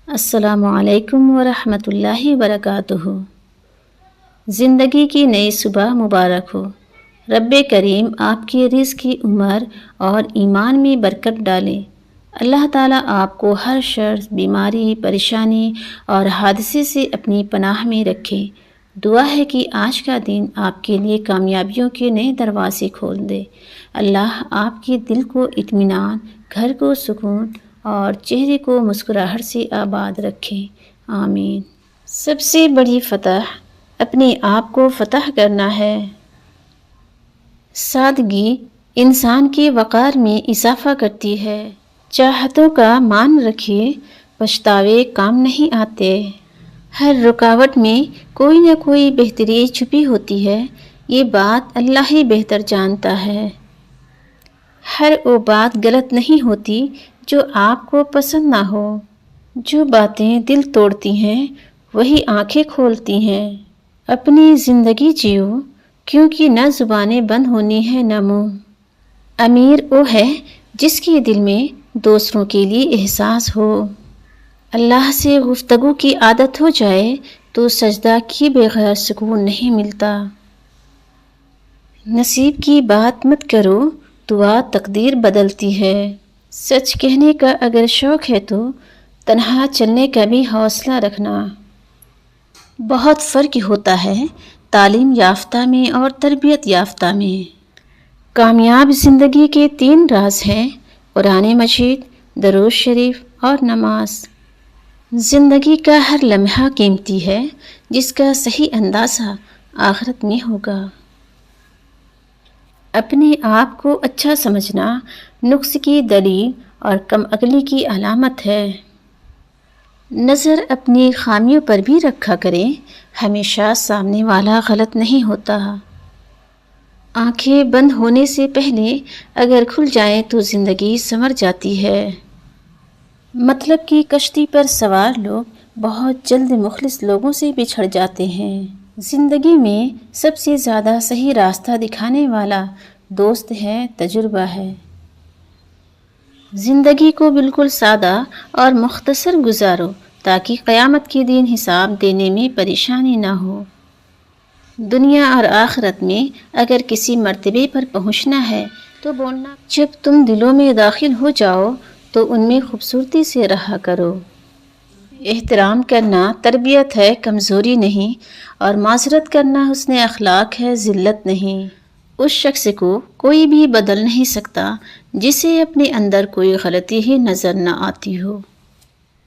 السلام علیکم ورحمۃ اللہ وبرکاتہ۔ زندگی کی نئی صبح مبارک ہو۔ رب کریم آپ کے رزق کی عمر اور ایمان میں برکت ڈالے۔ اللہ تعالیٰ آپ کو ہر شر، بیماری، پریشانی اور حادثے سے اپنی پناہ میں رکھے۔ دعا ہے کہ آج کا دن آپ کے لیے کامیابیوں کے نئے دروازے کھول دے۔ اللہ آپ کے دل کو اطمینان، گھر کو سکون اور چہرے کو مسکراہٹ سے آباد رکھے، آمین۔ سب سے بڑی فتح اپنے آپ کو فتح کرنا ہے۔ سادگی انسان کے وقار میں اضافہ کرتی ہے۔ چاہتوں کا مان رکھیے، پچھتاوے کام نہیں آتے۔ ہر رکاوٹ میں کوئی نہ کوئی بہتری چھپی ہوتی ہے، یہ بات اللہ ہی بہتر جانتا ہے۔ ہر وہ بات غلط نہیں ہوتی جو آپ کو پسند نہ ہو۔ جو باتیں دل توڑتی ہیں وہی آنکھیں کھولتی ہیں۔ اپنی زندگی جیو، کیونکہ نہ زبانیں بند ہونی ہے نہ منہ۔ امیر وہ ہے جس کے دل میں دوسروں کے لیے احساس ہو۔ اللہ سے گفتگو کی عادت ہو جائے تو سجدہ کیے بغیر سکون نہیں ملتا۔ نصیب کی بات مت کرو، دعا تقدیر بدلتی ہے۔ سچ کہنے کا اگر شوق ہے تو تنہا چلنے کا بھی حوصلہ رکھنا۔ بہت فرق ہوتا ہے تعلیم یافتہ میں اور تربیت یافتہ میں۔ کامیاب زندگی کے 3 راز ہیں: قرآن مجید، درود شریف اور نماز۔ زندگی کا ہر لمحہ قیمتی ہے، جس کا صحیح اندازہ آخرت میں ہوگا۔ اپنے آپ کو اچھا سمجھنا نقص کی دلیل اور کم عقلی کی علامت ہے۔ نظر اپنی خامیوں پر بھی رکھا کریں، ہمیشہ سامنے والا غلط نہیں ہوتا۔ آنکھیں بند ہونے سے پہلے اگر کھل جائیں تو زندگی سنور جاتی ہے۔ مطلب کی کشتی پر سوار لوگ بہت جلد مخلص لوگوں سے بچھڑ جاتے ہیں۔ زندگی میں سب سے زیادہ صحیح راستہ دکھانے والا دوست ہے، تجربہ ہے۔ زندگی کو بالکل سادہ اور مختصر گزارو تاکہ قیامت کے دن حساب دینے میں پریشانی نہ ہو۔ دنیا اور آخرت میں اگر کسی مرتبے پر پہنچنا ہے تو بولنا، جب تم دلوں میں داخل ہو جاؤ تو ان میں خوبصورتی سے رہا کرو۔ احترام کرنا تربیت ہے، کمزوری نہیں، اور معذرت کرنا حسن اخلاق ہے، ذلت نہیں۔ اس شخص کو کوئی بھی بدل نہیں سکتا جسے اپنے اندر کوئی غلطی ہی نظر نہ آتی ہو۔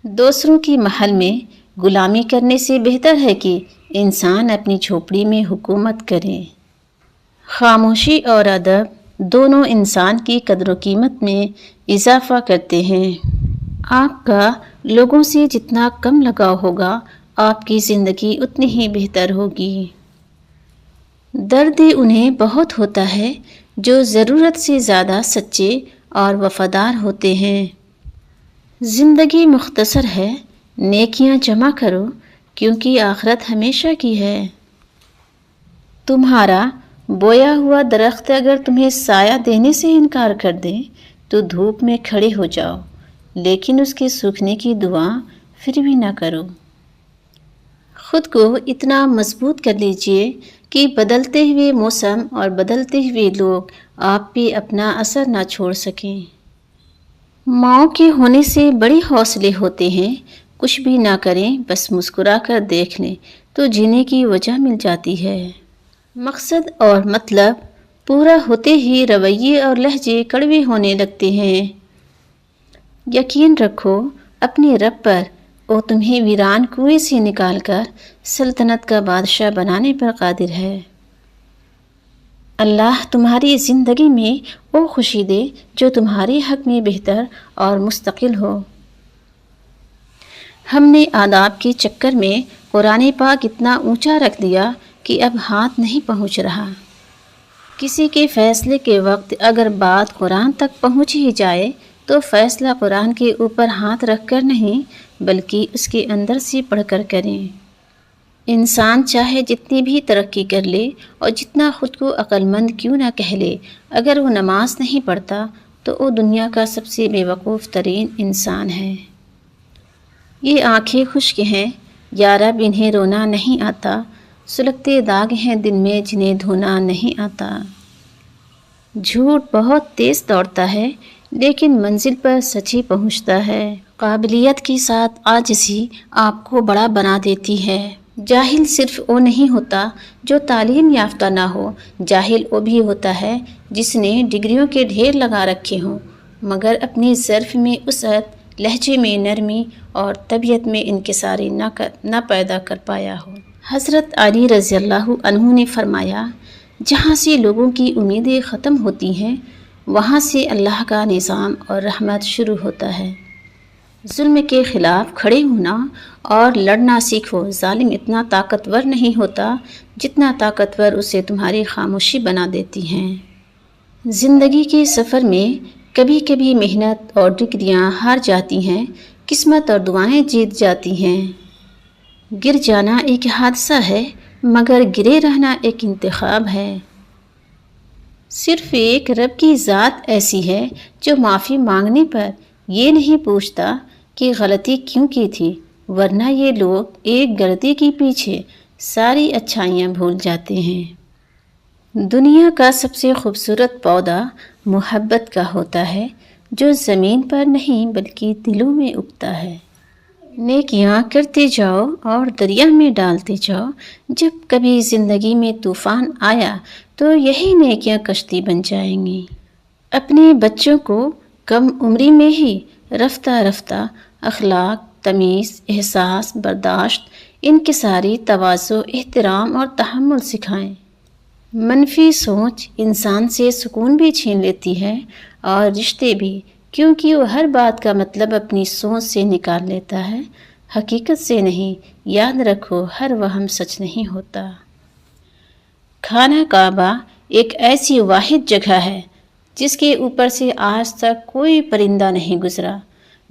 دوسروں کی محل میں غلامی کرنے سے بہتر ہے کہ انسان اپنی جھوپڑی میں حکومت کرے۔ خاموشی اور ادب دونوں انسان کی قدر و قیمت میں اضافہ کرتے ہیں۔ آپ کا لوگوں سے جتنا کم لگاؤ ہوگا، آپ کی زندگی اتنی ہی بہتر ہوگی۔ درد انہیں بہت ہوتا ہے جو ضرورت سے زیادہ سچے اور وفادار ہوتے ہیں۔ زندگی مختصر ہے، نیکیاں جمع کرو کیونکہ آخرت ہمیشہ کی ہے۔ تمہارا بویا ہوا درخت اگر تمہیں سایہ دینے سے انکار کر دے تو دھوپ میں کھڑے ہو جاؤ، لیکن اس کے سوکھنے کی دعا پھر بھی نہ کرو۔ خود کو اتنا مضبوط کر لیجئے کہ بدلتے ہوئے موسم اور بدلتے ہوئے لوگ آپ پہ اپنا اثر نہ چھوڑ سکیں۔ ماؤں کے ہونے سے بڑے حوصلے ہوتے ہیں، کچھ بھی نہ کریں، بس مسکرا کر دیکھ لیں تو جینے کی وجہ مل جاتی ہے۔ مقصد اور مطلب پورا ہوتے ہی رویے اور لہجے کڑوے ہونے لگتے ہیں۔ یقین رکھو اپنے رب پر، وہ تمہیں ویران کنویں سے نکال کر سلطنت کا بادشاہ بنانے پر قادر ہے۔ اللہ تمہاری زندگی میں وہ خوشی دے جو تمہارے حق میں بہتر اور مستقل ہو۔ ہم نے آداب کے چکر میں قرآن پاک اتنا اونچا رکھ دیا کہ اب ہاتھ نہیں پہنچ رہا۔ کسی کے فیصلے کے وقت اگر بات قرآن تک پہنچ ہی جائے تو فیصلہ قرآن کے اوپر ہاتھ رکھ کر نہیں بلکہ اس کے اندر سے پڑھ کر کریں۔ انسان چاہے جتنی بھی ترقی کر لے اور جتنا خود کو عقل مند کیوں نہ کہہ لے، اگر وہ نماز نہیں پڑھتا تو وہ دنیا کا سب سے بے وقوف ترین انسان ہے۔ یہ آنکھیں خشک ہیں یا رب انہیں رونا نہیں آتا، سلگتے داغ ہیں دل میں جنہیں دھونا نہیں آتا۔ جھوٹ بہت تیز دوڑتا ہے لیکن منزل پر سچ ہی پہنچتا ہے۔ قابلیت کے ساتھ عاجزی آپ کو بڑا بنا دیتی ہے۔ جاہل صرف وہ نہیں ہوتا جو تعلیم یافتہ نہ ہو، جاہل وہ بھی ہوتا ہے جس نے ڈگریوں کے ڈھیر لگا رکھے ہوں مگر اپنی ظرف میں وسعت، لہجے میں نرمی اور طبیعت میں انکساری نہ پیدا کر پایا ہو۔ حضرت علی رضی اللہ عنہ نے فرمایا، جہاں سے لوگوں کی امیدیں ختم ہوتی ہیں وہاں سے اللہ کا نظام اور رحمت شروع ہوتا ہے۔ ظلم کے خلاف کھڑے ہونا اور لڑنا سیکھو۔ ظالم اتنا طاقتور نہیں ہوتا جتنا طاقتور اسے تمہاری خاموشی بنا دیتی ہیں۔ زندگی کے سفر میں کبھی کبھی محنت اور ڈگریاں ہار جاتی ہیں، قسمت اور دعائیں جیت جاتی ہیں۔ گر جانا ایک حادثہ ہے مگر گرے رہنا ایک انتخاب ہے۔ صرف ایک رب کی ذات ایسی ہے جو معافی مانگنے پر یہ نہیں پوچھتا کہ غلطی کیوں کی تھی، ورنہ یہ لوگ ایک غلطی کے پیچھے ساری اچھائیاں بھول جاتے ہیں۔ دنیا کا سب سے خوبصورت پودا محبت کا ہوتا ہے جو زمین پر نہیں بلکہ دلوں میں اگتا ہے۔ نیکیاں کرتے جاؤ اور دریا میں ڈالتے جاؤ۔ جب کبھی زندگی میں طوفان آیا تو یہی نیکیاں کشتی بن جائیں گی۔ اپنے بچوں کو کم عمری میں ہی رفتہ رفتہ اخلاق، تمیز، احساس، برداشت، انکساری، تواضع، احترام اور تحمل سکھائیں۔ منفی سوچ انسان سے سکون بھی چھین لیتی ہے اور رشتے بھی، کیونکہ وہ ہر بات کا مطلب اپنی سوچ سے نکال لیتا ہے، حقیقت سے نہیں۔ یاد رکھو، ہر وہم سچ نہیں ہوتا۔ خانہ کعبہ ایک ایسی واحد جگہ ہے جس کے اوپر سے آج تک کوئی پرندہ نہیں گزرا۔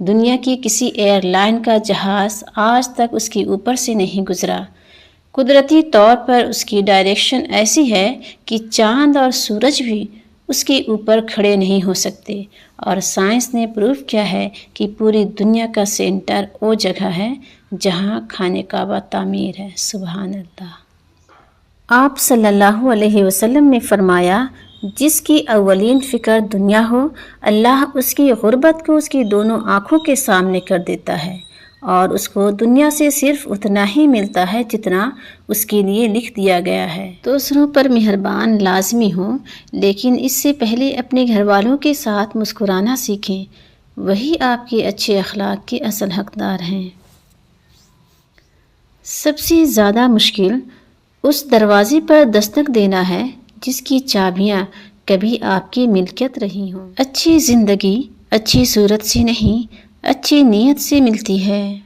دنیا کی کسی ایئر لائن کا جہاز آج تک اس کے اوپر سے نہیں گزرا۔ قدرتی طور پر اس کی ڈائریکشن ایسی ہے کہ چاند اور سورج بھی اس کے اوپر کھڑے نہیں ہو سکتے، اور سائنس نے پروف کیا ہے کہ پوری دنیا کا سینٹر وہ جگہ ہے جہاں خانہ کعبہ تعمیر ہے۔ سبحان اللہ۔ آپ صلی اللہ علیہ وسلم نے فرمایا، جس کی اولین فکر دنیا ہو، اللہ اس کی غربت کو اس کی دونوں آنکھوں کے سامنے کر دیتا ہے اور اس کو دنیا سے صرف اتنا ہی ملتا ہے جتنا اس کے لیے لکھ دیا گیا ہے۔ دوسروں پر مہربان لازمی ہوں، لیکن اس سے پہلے اپنے گھر والوں کے ساتھ مسکرانا سیکھیں، وہی آپ کے اچھے اخلاق کے اصل حقدار ہیں۔ سب سے زیادہ مشکل اس دروازے پر دستک دینا ہے جس کی چابیاں کبھی آپ کی ملکیت رہی ہوں۔ اچھی زندگی اچھی صورت سے نہیں، اچھی نیت سے ملتی ہے۔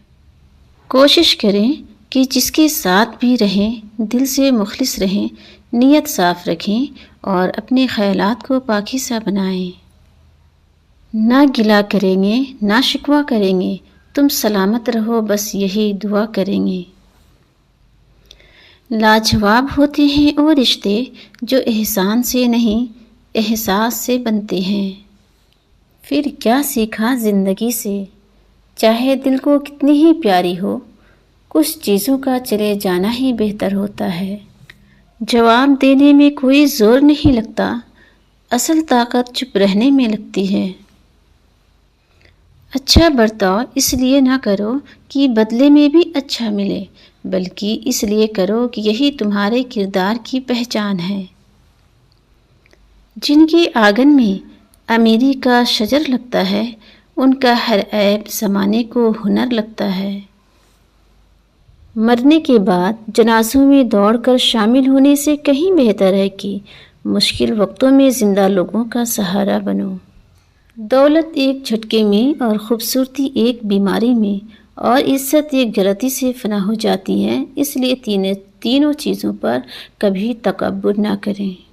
کوشش کریں کہ جس کے ساتھ بھی رہیں دل سے مخلص رہیں، نیت صاف رکھیں اور اپنے خیالات کو پاکیزہ بنائیں۔ نہ گلہ کریں گے نہ شکوہ کریں گے، تم سلامت رہو، بس یہی دعا کریں گے۔ لاجواب ہوتے ہیں وہ رشتے جو احسان سے نہیں احساس سے بنتے ہیں۔ پھر کیا سیکھا زندگی سے؟ چاہے دل کو کتنی ہی پیاری ہو، کچھ چیزوں کا چلے جانا ہی بہتر ہوتا ہے۔ جواب دینے میں کوئی زور نہیں لگتا، اصل طاقت چپ رہنے میں لگتی ہے۔ اچھا برتاؤ اس لیے نہ کرو کہ بدلے میں بھی اچھا ملے، بلکہ اس لیے کرو کہ یہی تمہارے کردار کی پہچان ہے۔ جن کے آنگن میں امیری کا شجر لگتا ہے، ان کا ہر عیب زمانے کو ہنر لگتا ہے۔ مرنے کے بعد جنازوں میں دوڑ کر شامل ہونے سے کہیں بہتر ہے کہ مشکل وقتوں میں زندہ لوگوں کا سہارا بنو۔ دولت ایک جھٹکے میں اور خوبصورتی ایک بیماری میں اور عزت ایک غلطی سے فنا ہو جاتی ہے، اس لیے تینوں چیزوں پر کبھی تکبر نہ کریں۔